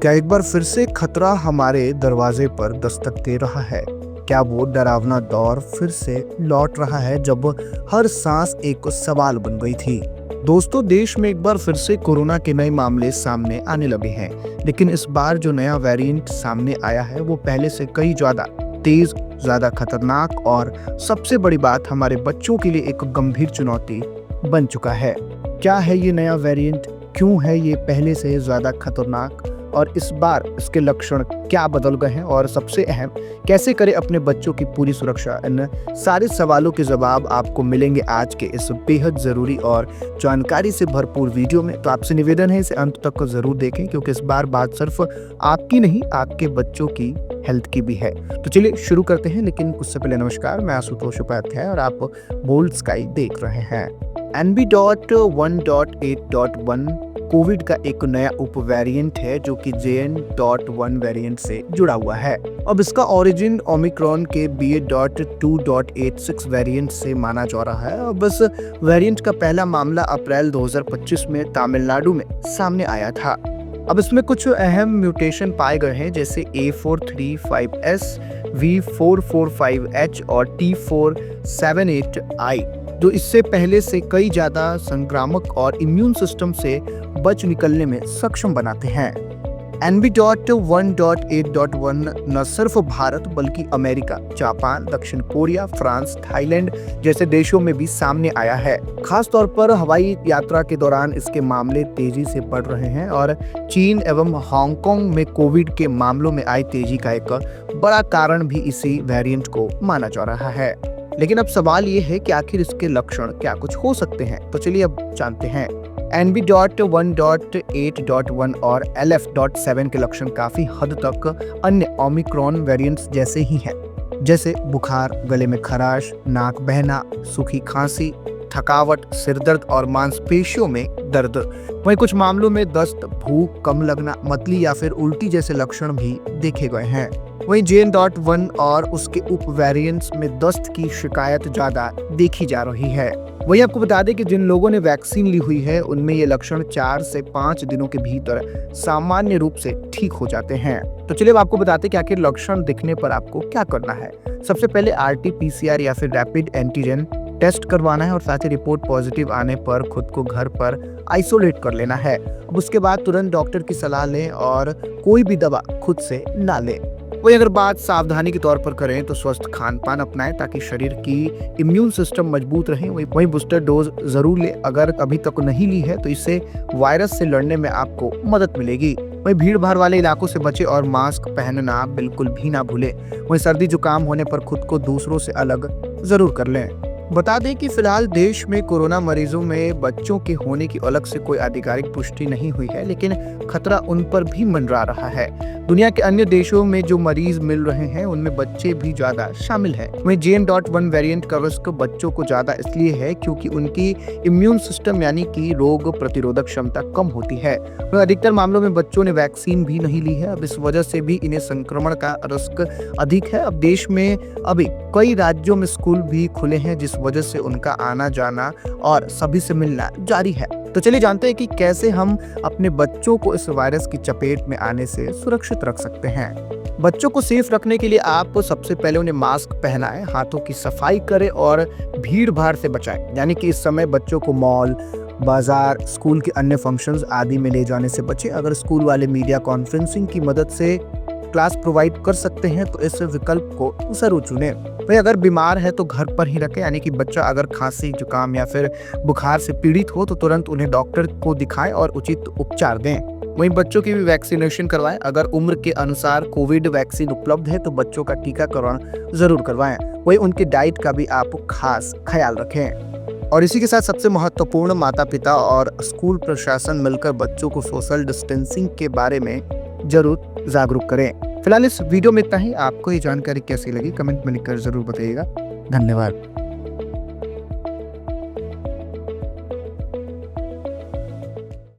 क्या एक बार फिर से खतरा हमारे दरवाजे पर दस्तक दे रहा है? क्या वो डरावना दौर फिर से लौट रहा है जब हर सांस एक सवाल बन गई थी? दोस्तों, देश में एक बार फिर से कोरोना के नए मामले सामने आने लगे हैं, लेकिन इस बार जो नया वेरिएंट सामने आया है वो पहले से कई ज्यादा तेज, ज्यादा खतरनाक और सबसे बड़ी बात, हमारे बच्चों के लिए एक गंभीर चुनौती बन चुका है। क्या है ये नया वेरिएंट? क्यों है ये पहले से ज्यादा खतरनाक? और इस बार इसके लक्षण क्या बदल गए हैं? और सबसे अहम, कैसे करें अपने बच्चों की पूरी सुरक्षा? इन सारे सवालों के जवाब आपको मिलेंगे आज के इस बेहद जरूरी और जानकारी से भरपूर वीडियो में। तो आपसे निवेदन है इसे अंत तक जरूर देखें, क्योंकि इस बार बात सिर्फ आपकी नहीं, आपके बच्चों की हेल्थ की भी है। तो चलिए शुरू करते हैं, लेकिन उससे पहले नमस्कार, मैं आशुतोष उपाध्याय और आप बोल्ड स्काई देख रहे हैं। NB.1.8.1 कोविड का एक नया उप वेरिएंट है जो कि JN.1 वेरिएंट से जुड़ा हुआ है। अब इसका ओरिजिन ओमिक्रॉन के BA.2.86 वेरिएंट से माना जा रहा है। अब इस वेरिएंट का पहला मामला अप्रैल 2025 में तमिलनाडु में सामने आया था। अब इसमें कुछ अहम म्यूटेशन पाए गए हैं, जैसे A435S, V445H और T478I, जो इससे पहले से कई ज्यादा संक्रामक और इम्यून सिस्टम से बच निकलने में सक्षम बनाते हैं। NB.1.8.1 न सिर्फ भारत बल्कि अमेरिका, जापान, दक्षिण कोरिया, फ्रांस, थाईलैंड जैसे देशों में भी सामने आया है। खास तौर पर हवाई यात्रा के दौरान इसके मामले तेजी से बढ़ रहे हैं और चीन एवं हांगकांग में कोविड के मामलों में आई तेजी का एक बड़ा कारण भी इसी वेरिएंट को माना जा रहा है। लेकिन अब सवाल ये है कि आखिर इसके लक्षण क्या कुछ हो सकते हैं? तो चलिए अब जानते हैं। NB.1.8.1 और LF.7 के लक्षण काफी हद तक अन्य ओमिक्रॉन वेरिएंट्स जैसे ही हैं, जैसे बुखार, गले में खराश, नाक बहना, सूखी खांसी, थकावट, सिरदर्द और मांसपेशियों में दर्द। वहीं कुछ मामलों में दस्त, भूख कम लगना, मतली या फिर उल्टी जैसे लक्षण भी देखे गए हैं। वहीं JN.1 और उसके उप वेरिएंट्स में दस्त की शिकायत ज्यादा देखी जा रही है। वहीं आपको बता दें कि जिन लोगों ने वैक्सीन ली हुई है उनमें ये लक्षण 4 से 5 दिनों के भीतर सामान्य रूप से ठीक हो जाते हैं। तो चलिए अब आपको बताते हैं कि आखिर लक्षण दिखने पर आपको क्या करना है। सबसे पहले RT-PCR या फिर रैपिड एंटीजन टेस्ट करवाना है और साथ ही रिपोर्ट पॉजिटिव आने पर खुद को घर पर आइसोलेट कर लेना है। अब उसके बाद तुरंत डॉक्टर की सलाह लें और कोई भी दवा खुद से ना लें। वही अगर बात सावधानी के तौर पर करें तो स्वस्थ खान पान अपनाएं ताकि शरीर की इम्यून सिस्टम मजबूत रहे। वही बूस्टर डोज जरूर ले, अगर अभी तक नहीं ली है तो इससे वायरस से लड़ने में आपको मदद मिलेगी। वही भीड़ भाड़ वाले इलाकों से बचे और मास्क पहनना बिल्कुल भी ना भूले। वही सर्दी जुकाम होने पर खुद को दूसरों से अलग जरूर कर लें। बता दें कि फिलहाल देश में कोरोना मरीजों में बच्चों के होने की अलग से कोई आधिकारिक पुष्टि नहीं हुई है, लेकिन खतरा उन पर भी मंडरा रहा है। दुनिया के अन्य देशों में जो मरीज मिल रहे हैं उनमें बच्चे भी ज्यादा शामिल हैं। वहीं JN.1 वेरिएंट का रिस्क बच्चों को ज्यादा इसलिए है क्योंकि उनकी इम्यून सिस्टम यानी कि रोग प्रतिरोधक क्षमता कम होती है। अधिकतर मामलों में बच्चों ने वैक्सीन भी नहीं ली है। अब इस वजह से भी इन्हें संक्रमण का रिस्क अधिक है। अब देश में अभी कई राज्यों में स्कूल भी खुले हैं, जिस वजह से उनका आना जाना और सभी से मिलना जारी है। तो चलिए जानते हैं कि कैसे हम अपने बच्चों को इस वायरस की चपेट में आने से सुरक्षित रख सकते हैं। बच्चों को सेफ रखने के लिए आप सबसे पहले उन्हें मास्क पहनाएं, हाथों की सफाई करें और भीड़ भाड़ से बचाएं। यानी कि इस समय बच्चों को मॉल, बाजार, स्कूल के अन्य फंक्शंस आदि में ले जाने से बचें। अगर स्कूल वाले मीडिया कॉन्फ्रेंसिंग की मदद से क्लास प्रोवाइड कर सकते हैं तो इस विकल्प को जरूर चुनें। वही अगर बीमार है तो घर पर ही रखें, यानी कि बच्चा अगर खांसी, जुकाम या फिर बुखार से पीड़ित हो तो तुरंत उन्हें डॉक्टर को दिखाएं और उचित उपचार दें। वहीं बच्चों की भी वैक्सीनेशन करवाएं। अगर उम्र के अनुसार कोविड वैक्सीन उपलब्ध है तो बच्चों का टीकाकरण जरूर करवाएं। वही उनके डाइट का भी आप खास ख्याल रखें। और इसी के साथ सबसे महत्वपूर्ण, माता पिता और स्कूल प्रशासन मिलकर बच्चों को सोशल डिस्टेंसिंग के बारे में जरूर जागरूक करें। फिलहाल इस वीडियो में इतना ही। आपको ये जानकारी कैसी लगी कमेंट में लिखकर जरूर बताइएगा। धन्यवाद।